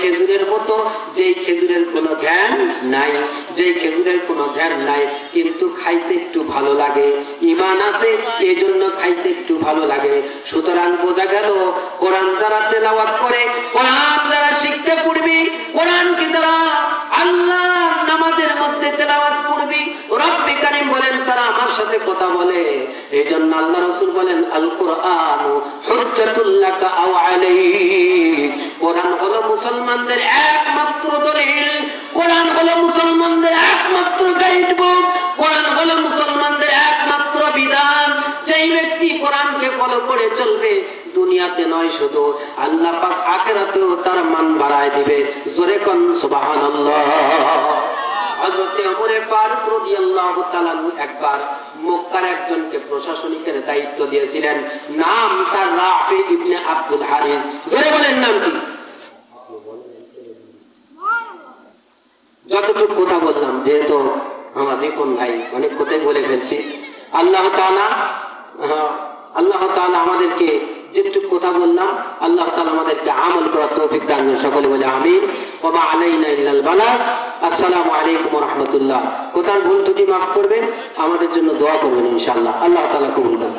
খেজুরের মতো, যেই খেজুরের কোনো ধ্যান নাই, যেই খেজুরের কোনো ধ্যান নাই, কিন্তু খাইতে একটু ভালো লাগে, ঈমান আছে এজন্য খাইতে একটু ভালো লাগে। সুতরাং বোঝা গেল কোরআন যারা তেলাওয়াত করে, কোরআন যারা শিখতে পড়বি, কোরআনকে যারা আল্লাহর নামাজের মধ্যে তেলাওয়াত করবি, রব্বে কারীম বলেন তারা আমার সাথে কথা বলে। এইজন্য আল্লাহ রাসূল বলেন আল কুরআনু হুজ্জাতুল লাকা আও আলাইক। কোরআন হলো মুসলমানদের একমাত্র দলিল, কোরআন হলো মুসলমানদের একমাত্র গাইড বুক, কোরআন হলো মুসলমানদের একমাত্র বিধান। যেই ব্যক্তি কোরআনকে ফলো করে চলবে, দুনিয়াতে নয় শুধু আল্লাহ পাক আখিরাতেও তার মান বাড়ায় দিবে। জোরে কোন সুবহানাল্লাহ। হযরত ওমর ফারুক রাদিয়াল্লাহু তাআলা একবার মক্কার একজনকে প্রশাসনিকের দায়িত্ব দিয়েছিলেন, নাম তার রাফি ইবনে আব্দুল হারিস। জোরে বলেন নাম কি? যতটুকু কথা বললাম, যেহেতু আমার রিপন ভাই অনেক কথাই বলে ফেলছি, আল্লাহ তাআলা আমাদেরকে যেটুকু কথা বললাম, আল্লাহ তাআলা আমাদেরকে আমল করার তৌফিক দান করুন। সকলে বলে আমিন। ওয়া মা আলাইনা ইল্লাল বালাগ। আসসালামু আলাইকুম ওয়া রাহমাতুল্লাহ। কোথাও ভুল ত্রুটি মাফ করবেন, আমাদের জন্য দোয়া করবেন ইনশাআল্লাহ। আল্লাহ তাআলা কবুল করুন।